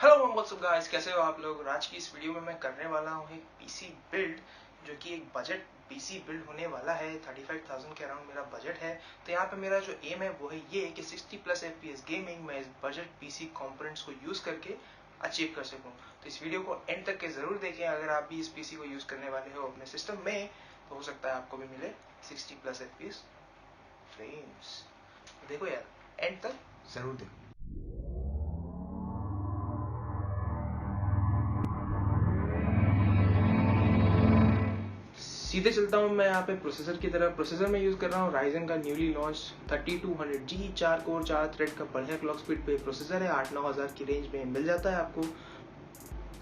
Hello what's up guys, कैसे हो आप लोग। आज की इस वीडियो में मैं करने वाला हूँ एक पीसी बिल्ड, जो कि एक बजट पीसी बिल्ड होने वाला है। 35,000 के अराउंड मेरा बजट है। तो यहाँ पे मेरा जो एम है वो है ये कि 60+ FPS गेमिंग मैं इस बजट पीसी कंपोनेंट्स को यूज करके अचीव कर सकूँ। तो इस वीडियो को एंड तक के जरूर देखें। अगर आप भी इस पीसी को यूज करने वाले हो अपने सिस्टम में, तो हो सकता है आपको भी मिले 60+ FPS फ्रेम्स। तो देखो यार, एंड तक जरूर देखो। सीधे चलता हूँ मैं यहाँ पे प्रोसेसर की तरफ। प्रोसेसर में यूज कर रहा हूँ राइजन का newly launch 3200G 4 core 4 thread का बढ़िया क्लॉक स्पीड पे प्रोसेसर है। 8-9 हज़ार की रेंज में मिल जाता है आपको।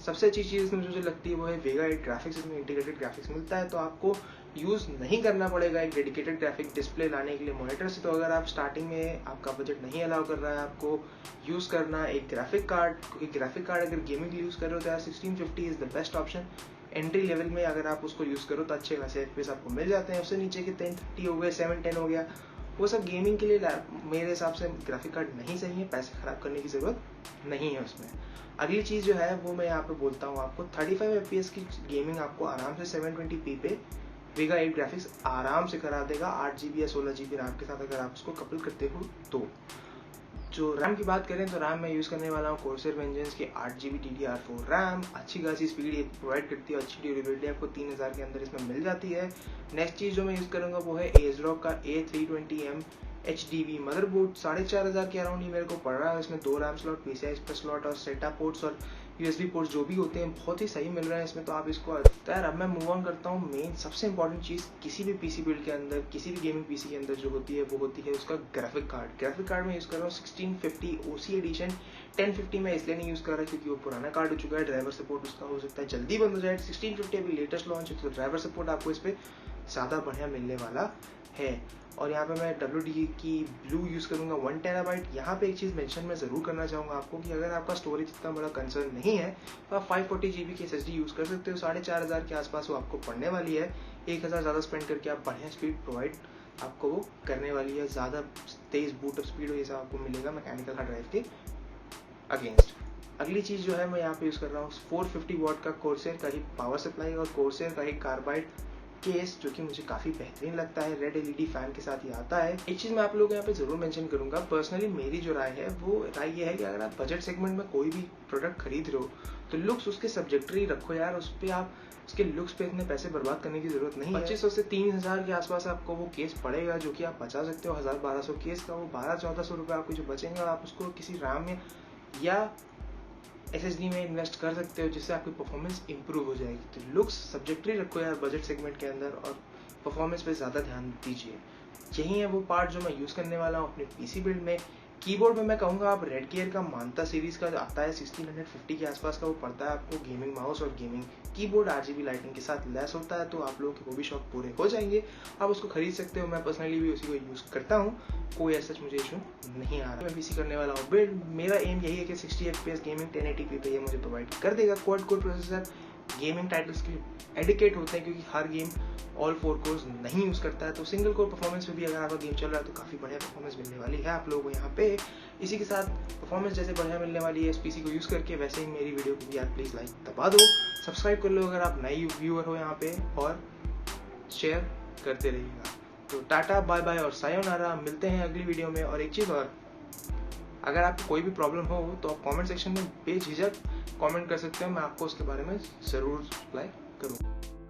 सबसे अच्छी चीज इसमें मुझे लगती है वो है वेगा 8 ग्राफिक्स। इसमें इंटीग्रेटेड ग्राफिक्स मिलता है, तो आपको यूज नहीं करना पड़ेगा एक डेडिकेटेड ग्राफिक डिस्प्ले लाने के लिए मॉनिटर से। तो अगर आप स्टार्टिंग में आपका बजट नहीं अलाउ कर रहा है आपको यूज करना एक ग्राफिक कार्ड अगर गेमिंग के लिए यूज कर रहे हो तो यार 1650 is the best option. Entry level में अगर आप उसको यूज करो तो अच्छे खासे FPS आपको मिल जाते हैं। उससे नीचे के 1030 हो गए, 710 हो गया, वो सब गेमिंग के लिए मेरे हिसाब से ग्राफिक कार्ड नहीं सही है। पैसे खराब करने की जरूरत नहीं है उसमें। अगली चीज जो है वो मैं यहाँ पे बोलता हूँ आपको, 35 FPS की गेमिंग आपको आराम से 720p पे वेगा 8 ग्राफिक्स आराम से करा देगा। 8GB या 16GB रैम के साथ अगर आप उसको कपल करते हो तो। जो रैम की बात करें तो रैम मैं यूज करने वाला हूँ कोर्सेर वेंजेंस की 8GB DDR4 रैम। अच्छी खासी स्पीड प्रोवाइड करती है, अच्छी ड्यूरेबिलिटी आपको 3000 के अंदर इसमें मिल जाती है। नेक्स्ट चीज जो मैं यूज करूंगा वो है ASRock का A320M HDV मदरबोर्ड। 4500 के अराउंड ही मेरे को पड़ रहा है। इसमें 2 RAM slot, PCI Express slot और सेटा पोर्ट्स और USB पोर्ट्स जो भी होते हैं बहुत ही सही मिल रहे हैं इसमें। तो आप इसको तो यार अब मैं मूव ऑन करता हूँ मेन सबसे इंपॉर्टेंट चीज किसी भी पीसी बिल्ड के अंदर, किसी भी गेमिंग पीसी के अंदर जो होती है वो होती है उसका ग्राफिक कार्ड। ग्राफिक कार्ड में यूज कर रहा हूँ 1650 OC एडिशन। 1050 मैं इसलिए नहीं यूज कर रहा क्योंकि वो पुराना कार्ड हो चुका है। ड्राइवर सपोर्ट उसका हो सकता है जल्दी बंद हो जाए। 1650 अभी लेटेस्ट लॉन्च है तो ड्राइवर सपोर्ट आपको इस पे ज्यादा बढ़िया मिलने वाला है। और यहाँ पे मैं WD की ब्लू यूज करूंगा 1 TB। यहाँ पे एक चीज मेंशन मैं जरूर करना चाहूंगा आपको कि अगर आपका स्टोरेज इतना बड़ा कंसर्न नहीं है तो आप 540GB की SSD यूज कर सकते हो। 4500 के आसपास वो आपको पड़ने वाली है। 1000 ज्यादा स्पेंड करके आप बढ़िया स्पीड प्रोवाइड आपको वो करने वाली है। ज्यादा तेज बूट अप स्पीड ये सब आपको मिलेगा मैकेनिकल हार्ड ड्राइव के अगेंस्ट। अगली चीज जो है मैं यहाँ पे यूज कर रहा हूँ 450 वॉट का कोर्सेर का ही पावर सप्लाई और कोर्सेर का ही कार्बाइड केस, जो कि मुझे काफी बेहतरीन लगता है। रेड LED फैन के साथ ही आता है। एक चीज मैं आप लोगों को यहाँ पे जरूर मेंशन करूंगा, पर्सनली मेरी जो राय है वो राय ये है कि अगर आप बजट सेगमेंट में कोई भी प्रोडक्ट खरीद रहे हो तो लुक्स उसके सब्जेक्टरी रखो यार। उस पर आप उसके लुक्स पे इतने पैसे बर्बाद करने की जरूरत नहीं है। 2500 से 3000 के आसपास आपको वो केस पड़ेगा, जो कि आप बचा सकते हो। 1000-1200 केस का वो 1200-1400 रुपए आपको जो बचेंगे और आप उसको किसी रैम में या SSD में इन्वेस्ट कर सकते हो, जिससे आपकी परफॉर्मेंस इंप्रूव हो जाएगी। तो लुक्स सब्जेक्टरी रखो यार बजट सेगमेंट के अंदर और परफॉर्मेंस पे ज़्यादा ध्यान दीजिए। यही है वो पार्ट जो मैं यूज़ करने वाला हूँ अपने पीसी बिल्ड में। कीबोर्ड में मैं कहूँगा आप रेड गियर का मानता सीरीज का जो आता है 1650 के आसपास का वो पड़ता है आपको। गेमिंग माउस और गेमिंग कीबोर्ड RGB लाइटिंग के साथ लेस होता है, तो आप लोगों के वो भी शौक पूरे हो जाएंगे। आप उसको खरीद सकते हो। मैं पर्सनली भी उसी को यूज़ करता हूँ, कोई ऐसा मुझे इशू नहीं आ रहा। मैं पीसी करने वाला हूँ बिल्ड। मेरा एम यही है कि 60 FPS गेमिंग 1080p पे ये मुझे प्रोवाइड कर देगा। Quad core processor gaming titles के एडिकेट होते हैं क्योंकि हर गेम ऑल 4 कोर्स नहीं यूज करता है। तो सिंगल कोर परफॉर्मेंस में भी अगर आपका गेम चल रहा है तो काफी बढ़िया परफॉर्मेंस मिलने वाली है आप लोगों को यहाँ पे। इसी के साथ परफॉर्मेंस जैसे बढ़िया मिलने वाली है इस पीसी को यूज करके, वैसे ही मेरी वीडियो को भी यार प्लीज लाइक दबा दो, सब्सक्राइब कर लो अगर आप नए व्यूअर हो यहाँ पे, और शेयर करते रहिएगा। तो टाटा बाय बाय और सायोनारा, मिलते हैं अगली वीडियो में। और एक चीज और, अगर आपको कोई भी प्रॉब्लम हो तो आप कमेंट सेक्शन में बेझिझक कमेंट कर सकते हो, मैं आपको उसके बारे में जरूर रिप्लाई करूँगा।